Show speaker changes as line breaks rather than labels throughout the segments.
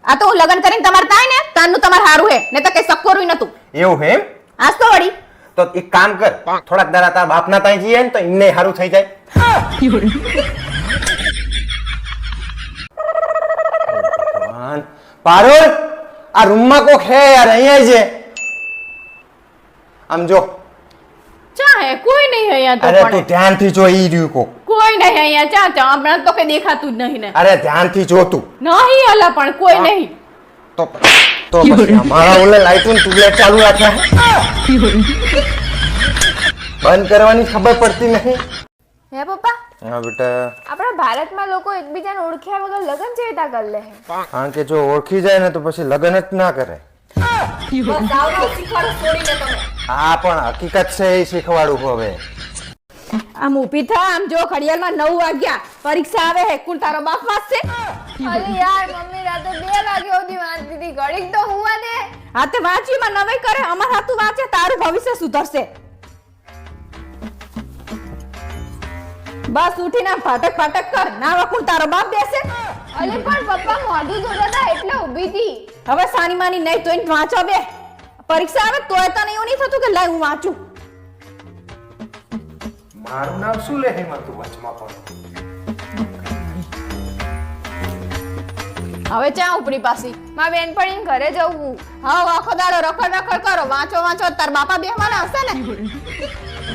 આ તો હું લગન કરીને તમાર થાય ને તાનનું તમાર હારું હે ને તો કઈ સક્કોરું નતું
એવું હે એમ?
આજ તો વળી
તો એક કામ કર, થોડાક દાડા તાર બાપના ત્યાં જઈએ ને તો એમને હારું થઈ જાય. ભગવાન. પારુલ, આ રૂમમાં કોક હે યાર, અહીંયા છે. આમ જો.
ચા હે કોઈ નહીં અહીંયા તો
અરે તું
પણ
ધ્યાનથી જો, ઈ રહ્યું કોક.
કોઈ નહીં અહીંયા ચા ચા હમણાં તો કઈ દેખાતું જ નહીં ને
અરે ધ્યાનથી જો તું.
નહીં અલા પણ કોઈ નહીં
તો પછી અમારા ઓલે લાઈટું ને ટ્યુબલાઈટ ચાલુ રાખ્યા. બંધ કરવાની ખબર પડતી નહીં.
હે પપ્પા,
હા બેટા.
આપણા ભારતમાં લોકો એકબીજાને ઓળખ્યા વગર લગ્ન કેવી રીતે કરી લે છે?
કારણ કે જો ઓળખી જાય ને તો પછી લગ્ન જ ના કરે.
બસ આવડો શીખવાડો છોડીને તમે
આ પણ હકીકત છે, એ શીખવાડું હવે.
આમ ઊભી થા, આમ જો ઘડિયાળમાં 9 વાગ્યા પરીક્ષા આવે હે કુલ તારો બાપ વાંચશે
અલી યાર, મમ્મી રાતે 2 વાગે સુધી વાંચતી હતી, ઘડીક તો હુવા દે.
હા તે વાંચીમાં નવાઈ કરે, અમાર હાથું વાંચે તારું ભવિષ્ય સુધરશે. બસ ઉઠીને આમ ફાટક ફાટક કર, ના વકુલ તારો બાપ બેસે.
અલી પણ પપ્પા મોઢું જોતા હતા એટલે ઊભી હતી.
હવે સાની માની નહીં તોય વાંચો બે, પરીક્ષા આવે તોય તને એવું નહીં થતું કે લાય હું વાંચું.
મારું નામ શું લે હેમાં તું વચમાં પણ?
હવે ચા ઉપડી પાછી.
મારા બેનપણીને ઘરે જવું.
હા આખો દાડો રખડ રખડ કરો, વાંચો વાંચો, તાર બાપા બેહવાના હશે ને.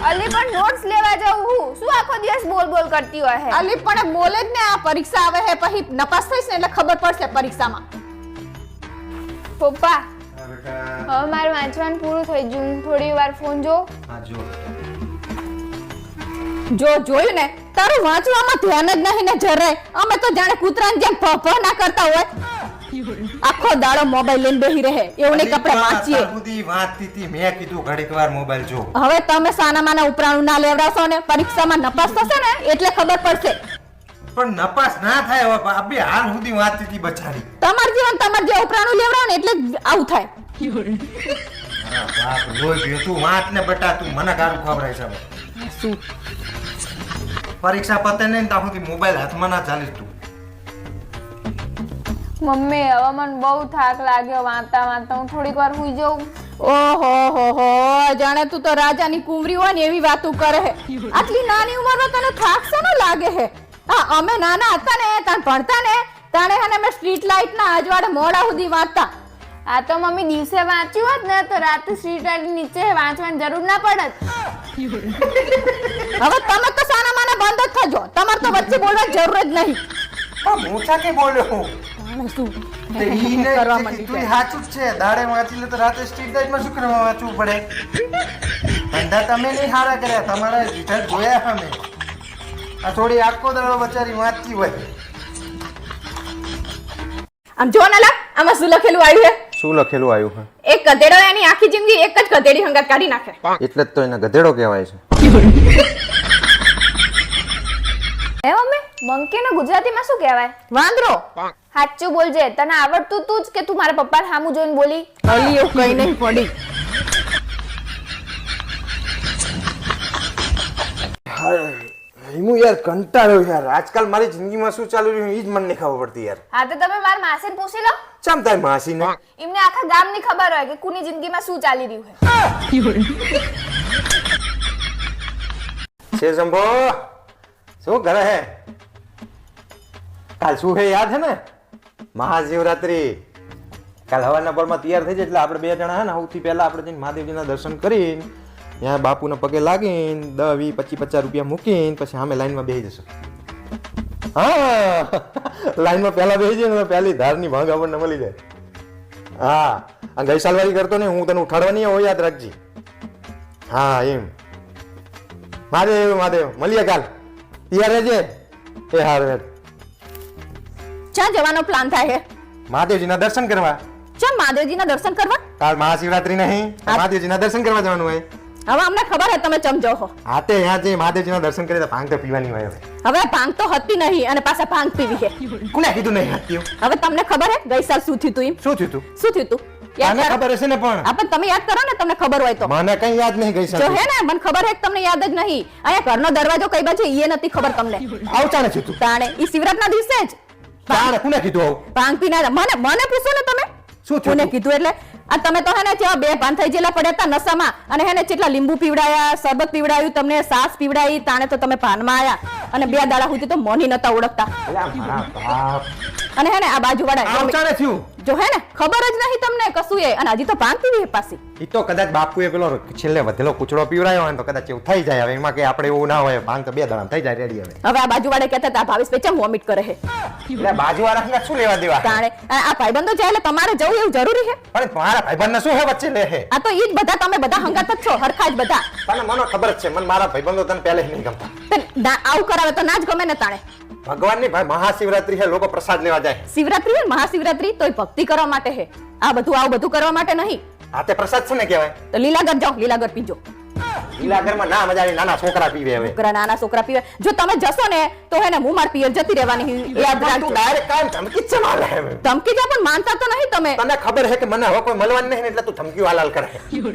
અલી પણ નોટ્સ લેવા જવું. શું આખો દિવસ બોલ બોલ કરતી હોય હે?
અલી પણ બોલે જ ને, આ પરીક્ષા આવે હે પછી નપાસ થઈશ ને એટલે ખબર પડશે પરીક્ષામાં.
પપ્પા,
હા બેટા.
હવે મારું વાંચવાનું પૂરું થઈ ગયું. થોડી વાર ફોન જો.
હા જો.
જો જોયું ને, તારું વાંચવામાં ધ્યાન જ નહીં ને જરાય. અમે તો જાણે કૂતરાની જેમ ભ ના કરતા હોય. આખો દાડો મોબાઈલ લઈને બેહી રહે, એવું નહીં કપડે વાંચીએ.
બુધી વાંચતી હતી, મેં કીધું ઘડીક વાર મોબાઈલ જો.
હવે તમે સાના માના ઉપરાણું ના લેવડાવશો ને પરીક્ષામાં નપાસ થશે ને એટલે ખબર પડશે.
પણ નપાસ ના થાય હવે, આપી હાલ સુધી વાંચતી હતી બચારી.
તમાર જીવન તમાર જે ઉપરાણું લેવડાવો ને એટલે જ આવું થાય.
હા બાપ લોહી પીયો. તું વાંચ ને બેટા, તું મને ગારું ખવડાય છે હવે.
શું
પરીક્ષા પતે ને ત્યાં સુધી મોબાઈલ હાથમાં ના ચાલીસ તું.
મમ્મી, હવે મને બહુ થાક લાગ્યો વાંચતા વાંચતા. હું થોડીક વાર સુઈ જાઉં.
ઓહો હો હો, જાણે તું તો રાજાની કુંવરી હોય ને એવી વાતો કરે હે. આટલી નાની ઉંમરમાં તને થાક શેનો લાગે હે? હા અમે નાના હતા ને તાણ ભણતા ને તાણે હને અમે સ્ટ્રીટ લાઇટ ના અજવાળે મોડા સુધી વાંચતા.
આ તો મમ્મી દિવસે વાંચ્યું હોત ને તો રાતે સ્ટ્રીટ લાઇટ નીચે વાંચવાની જરૂર ના પડત.
હવે તમે તો સાના માના બંધ જ થજો, તમારે તો વચ્ચે બોલવાની જરૂર જ નહીં.
પણ મોટા કે બોલ્યો હું.
જાણે શું
તે ઈ ને
કરવા
તું
માંડી
સાચું જ છે. દાડે વાંચી લે તો રાતે સ્ટ્રીટ લાઇટમાં શું કરવા વાંચવું પડે? ધંધા તમે નહીં હારા કર્યા, તમારા રિઝલ્ટ જોયા અમે. આ થોડી આખો દાડો બચારી વાંચતી હોય.
આમ જો ને લા, આમાં શું લખેલું આવ્યું હે?
શું લખેલું આવ્યું છે?
એક ગધેડો એની આખી જિંદગી એક જ ગધેડી હંગાત કાઢી નાખે.
એટલે જ તો એને ગધેડો કહેવાય છે.
હે મમ્મી, મંકીને ગુજરાતીમાં શું કહેવાય?
વાંદરો.
સાચું બોલજે, તને આવડતું તું જ કે તું મારા પપ્પાને સામું જોઈને બોલી?
અલી એવું કઈ નહીં પડી.
હું યાર કંટાળ્યો યાર. આજકાલ મારી જિંદગીમાં શું ચાલી રહ્યું એ જ મને નહીં ખબર પડતી યાર.
હા તો તમે મારા માસીને પૂછી લો.
ચમ તારી માસીને?
એમને આખા ગામની ખબર હોય કે કોની જિંદગીમાં શું ચાલી રહ્યું છે.
છે શંભો, શું કરે હે? કાલ શું હે યાદ હે ને? મહાશિવરાત્રી. કાલ હવારના પરમાં તૈયાર થઈ જાય એટલે આપણે બે જણા હે ને સૌથી પહેલા આપણે જઈને મહાદેવજીના દર્શન કરીને ત્યાં બાપુના પગે લાગીને 10, 20, 25, 50 રૂપિયા મૂકીને પછી સામે લાઈનમાં બેસી જશું. હા લાઈનમાં પહેલા બેસી જાય ને પહેલી ધારની ભાંગ આપણને મળી જાય. હા આ ગઈ સાલ વાળી કરતો ને, હું તને ઉઠાડવાની હોય યાદ રાખજે. હા એમ. મહાદેવ મહાદેવ, મળીએ કાલ. તૈયાર રહેજે. એ હાર હેડ.
ક્યાં જવાનો પ્લાન થાય હે?
મહાદેવજીના દર્શન કરવા.
ચમ મહાદેવજીના દર્શન કરવા?
કાલ મહાશિવરાત્રી નહીં, મહાદેવજીના દર્શન કરવા જવાનું હોય.
હવે અમને ખબર હે તમે ચમ જાઓ છો.
હા તે ત્યાં જઈ મહાદેવજીના દર્શન કરી તો ભાંગ તો પીવાની હોય.
હવે ભાંગ તો હતી નહીં અને પાછા ભાંગ પીવી છે.
કોને કીધું નહીં હતી?
હવે તમને ખબર હે ગઈ સાલ શું થયું તું? એમ
શું થયું તું?
શું થયું તું? યાદ
તને
કરો.
ખબર હશે ને પણ.
આપણે તમે યાદ કરો ને, તમને ખબર હોય તો.
મને કઈ યાદ નહીં ગઈ
જો
સાલ.
હે ને મને ખબર હે કે તમને યાદ જ નહીં. અહીંયા ઘરનો દરવાજો કઈ બાજુ ઈ નથી ખબર તમને.
આવચાને થયું તું?
તાણે ઈ શિવરાતના દિવસે જ
તાણે કોને કીધું આવું?
ભાંગ પીને મને પૂછો ને તમે
શું થયું?
કોને કીધું એટલે આ તમે તો હે ને જેવા બે ભાન થઈ ગયેલા પડ્યા હતા નશામાં અને હે ને કેટલા લીંબુ પીવડાયા શરબત પીવડાયું તમને સાસ પીવડાવી તાણે તો તમે ભાનમાં આયા અને 2 દાડા સુધી તો મોની નતા ઓળખતા
અલા મારા બાપ
અને હે ને આ બાજુવાળા
આમ ચાલે થયું.
જો હે ને ખબર જ નહીં તમને કશું એ અને હજી તો ભાન પીવી એ પાછી
ઈ તો કદાચ બાપુએ પેલો છેલ્લે વધેલો કૂચડો પીવડાયો હોય ને તો કદાચ એવું થઈ જાય. હવે એમાં કે આપણે એવું ના હોય, ભાંગ તો 2 દાડા થઈ જાય રેડી. હવે
હવે આ બાજુવાળા કહેતા હતા ભાવેશ પેચમ વોમિટ કરે છે
એટલે બાજુવાળાને શું લેવા દેવા?
તાણે આ ભાઈબંધો જાય એટલે તમારે જવું એવું જરૂરી છે
પણ મારા ભાઈબંધને શું હે વચ્ચે લે હે?
આ તો ઈ જ બધા તમે બધા હંગાત જ છો હરખા જ બધા
તને મને ખબર જ છે, મને મારા ભાઈબંધો તને પહેલે નહીં ગમતા.
આવું કરાવે તો ના જ ગમે ને તાણે
ભગવાનની ભાઈ મહાશિવરાત્રી છે, લોકો પ્રસાદ લેવા જાય.
શિવરાત્રી ને મહાશિવરાત્રી તોય ભક્તિ કરવા માટે છે આવું બધું કરવા માટે નહીં
આ તે પ્રસાદ છે ને કહેવાય.
તો લીલાગર જાઓ લીલાગર પીજો
લીલાગરમાં ના મજા આવી, નાના છોકરા પીવે. હવે
નાના છોકરા પીવે જો તમે જશો ને તો હે ને હું માર પિયર જતી રહેવાની યાદ
તું
રાખજો
ડાયરેક્ટ કામ ધમકી જ છે મારે.
ધમકી જા પણ માનતા તો નહીં તમે
તને ખબર છે કે મને હવે કોઈ મળવાનું નહીં ને એટલે તું ધમકીઓ હાલાલ કરે.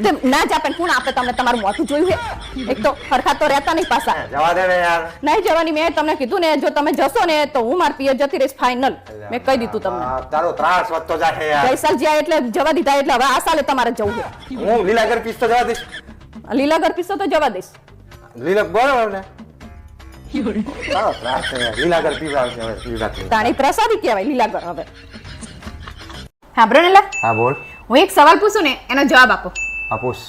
તેમ ના જા પણ કોણ આપે તમને તમારું મોઢું જોયું છે એક તો હરખા તો રહેતા નહીં પાછા
જવા દે ને યાર.
નહીં જવાની મેં તમને કીધું ને જો તમે જશો ને તો હું માર પિયર જતી રહીશ ફાઇનલ મેં કહી દીધું તમને
તારો ત્રાસ વધતો જાય યાર.
ગઈ સાલ જ્યાં એટલે જવા દીધા એટલે હવે આ સાલે તમારે જવું છે
હું લીલાગર પીસ તો જવા દઈશ.
લીલાગર પીસો તો જવા દઈશ
લીલા બરાબર ને તારો ત્રાસ છે યાર. લીલાગર પીવડાવશે હવે શિવરાત્રી.
તાણી પ્રસાદી કહેવાય લીલાગર હવે સાંભળો ને લા
હા બોલ.
હું એક સવાલ પૂછું ને એનો જવાબ આપો
આપુસ.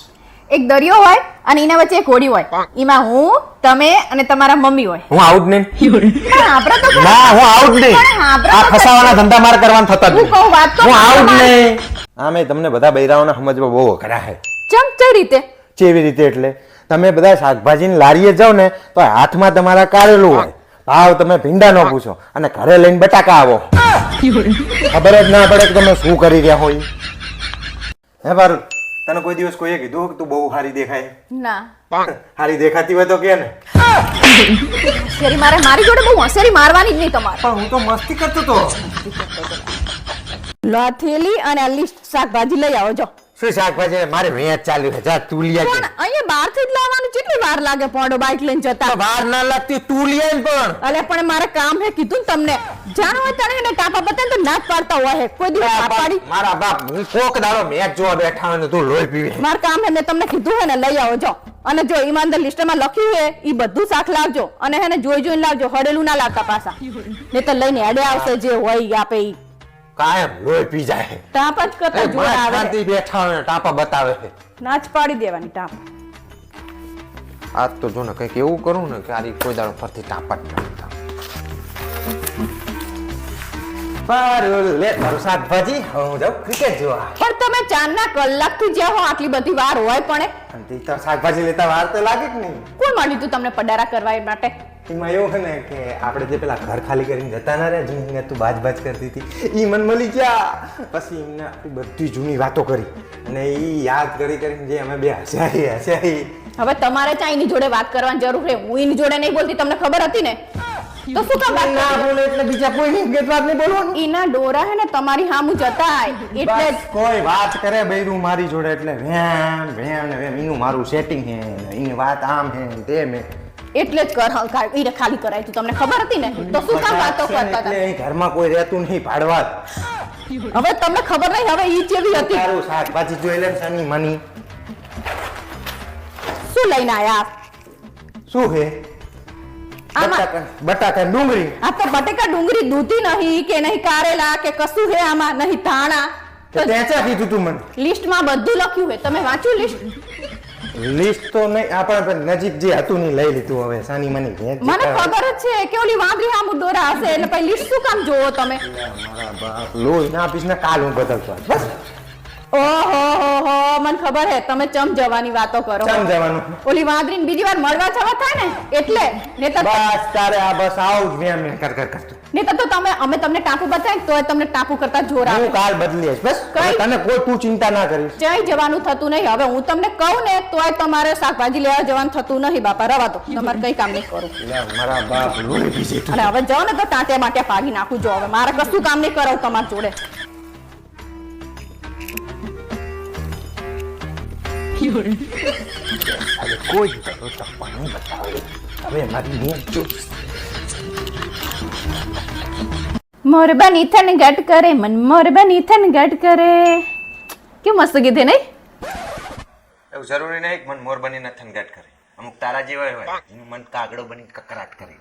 એક દરિયો હોય અને એના વચ્ચે એક હોડી હોય એમાં હું તમે અને તમારા મમ્મી હોય
હું આઉટ નહીં.
પણ આપણે તો ખરું.
ના હું આઉટ નહીં.
પણ આપણે
આ
તો
ફસાવાના ધંધા માર કરવાના થતા જ
હું
નહીં.
કહું વાત તો
હું આઉટ
તમારી.
નહીં. આમે તમને બધા બૈરાઓને સમજવા બહુ અઘરા છે.
ચમ કઈ રીતે
કેવી રીતે એટલે તમે બધા શાકભાજીની લારીએ જાઓ ને તો હાથમાં તમારા કારેલું હોય, ભાવ તમે ભીંડાનો પૂછો અને ઘરે લઈને બટાકા આવો. ખબર જ ના પડે કે તમે શું કરી રહ્યા હોય. હે બારું, તને કોઈ દિવસ કોઈએ કીધું કે તું બહુ સારી દેખાય?
ના
સારી દેખાતી હોય તો કે ને.
હોશિયારી મારી જોડે બહુ હોશિયારી મારવાની જ નહીં તમારે
પણ હું તો મસ્તી કરતો તો.
લો થેલી અને આ લિસ્ટ શાકભાજી લઈ આવો જો
શું શાકભાજી? મારે વેચ ચાલ્યું છે. જા તું લઈ આવજે.
પણ અહીંયા બહારથી જ લાવવાનું કેટલી વાર લાગે પોડો બાઈક લઈને જતા
વાર ના લાગતી, તું લઈ આવ પણ.
અલે પણ મારે કામ હે કીધું ને તમને જાણ હોય તારે એને ટાપા બતાવે તો ના જ પાડતા હોય હે કોઈ દિવસ ના પાડી
મારા બાપ હું કોક દાડો મેચ જોવા બેઠા હોય ને તું લોહી પીવે.
માર કામ હે મેં તમને કીધું હે ને લઈ આવો જો અને જો ઈમાં અંદર લિસ્ટમાં લખ્યું હે ઈ બધું શાક લાવજો અને હે ને જોઈ જોઈને લાવજો હડેલું ના લાવતા પાછા નહીં તો લઈને હેડે આવશે જે હોય ઈ આપે ઈ
કાયમ લોહી પી જાય.
ટાપ જ કરતા જોર આવે
શાંતિ બેઠા હોય ને ટાપા બતાવે છે.
ના જ પાડી દેવાની ટાપ
આજ તો જો ને કઈક એવું કરું ને કે આરી કોઈ દાડો ફરતી ટાપા જ ના બતાવે. પારુલ લે તારું શાકભાજી હું જાઉં ક્રિકેટ જોવા.
પણ તમે 4 ના કલાકથી જ્યાં હો આટલી બધી વાર હોય પણ
અને તે તો શાકભાજી લેતા વાર તો લાગે કે નહીં?
કોણ મળ્યું તું તમને પડારા કરવા એ માટે
એમાં એવું છે ને કે આપણે જે પેલા ઘર ખાલી કરીને જતા ના રહ્યા જૂની તું બાજ કરતી હતી ઈ મન મળી ગયા. પછી એમને આપણી બધી જૂની વાતો કરી અને ઈ યાદ કરીને જે અમે બે હસ્યા.
હવે તમારે ત્યાં એની જોડે વાત કરવાની જરૂર છે હું એની જોડે નહીં બોલતી તમને ખબર હતી ને તો શું કામ વાત
ના
કરી?
બોલે એટલે બીજા કોઈ વાત નહીં બોલવાનું.
ઈના ડોરા હે ને તમારી હામું જતાય એટલે જ
બસ કોઈ વાત કરે બૈરું મારી જોડે એટલે વેમ વેમ ને વેમ એનું મારું સેટિંગ હે ને એની વાત આમ હે ને તેમ હે.
એટલે જ કર ઈને ખાલી કરાય તું તમને ખબર હતી ને તો શું કામ વાતો કરતા
એટલે
હતા
અહીં ઘરમાં કોઈ રહેતું નહીં ભાડવા.
હવે તમને ખબર નહીં હવે ઈ જેવી હતી
તારું શાકભાજી જોઈ લે સાની માની.
શું લઈને આયા
શું હે?
આમાં
બટાકા ડુંગળી.
આ તો બટેકા ડુંગળી દૂધી નહીં કે નહીં કારેલા કે કશું હે આમાં નહીં ધાણા
તે ત્યાં કીધું તું મને?
લિસ્ટમાં બધું લખ્યું હે તમે વાંચ્યું લિસ્ટ
લિસ્ટ તો નહીં આપણે નજીક જે હતું નહીં લઈ લીધું. હવે સાની માની ભેંસ
મને ખબર જ છે કે ઓલી વાંદરી હામું ડોરા હશે એટલે પછી લિસ્ટ શું કામ જોવો તમે
મારા બાપ લોહી ના આપીશ ને કાલ હું બદલતો આવીશ. બસ
ઓહો હો મને ખબર હે તમે ચમ જવાની વાતો કરો
ચમ જવાનું?
ઓલી વાંદરીને બીજી વાર મળવા જવા થાય ને એટલે નેતર
બસ તારે આ બસ આવું જ મેં કર કરતું.
નેતર તો અમે તમને ટાપુ બતાવીએ તોય તમને ટાપુ કરતા જોર આવે
હું કાલ બદલી આવીશ. બસ
કઈ?
તને કોઈ તું ચિંતા ના કરીશ.
ક્યાંય જવાનું થતું નહીં હવે હું તમને કહું ને તોય તમારે શાકભાજી લેવા જવાનું થતું નહીં બાપા રવા દો તમારે કઈ કામ નહીં કરું
લે મારા બાપ લોહી પી જતું.
અને હવે જાઓ ને તો ટાંટે માટે ભાગી નાખું જો હવે મારે કશું કામ નહીં કરાવું તમારી જોડે
હવે કોઈ તપ્પા નહીં બતાવે. હવે મારી મેં જો
મોરબાની થન ગટ કરે મન મોરબાની થન ગટ કરે. કેવું મસ્ત ગીત છે નહીં?
એવું જરૂરી નહીં કે મન મોર બનીને થનગટ કરે. અમુક તારા જેવા હોય એનું મન કાગડો બની કકરાટ કરે.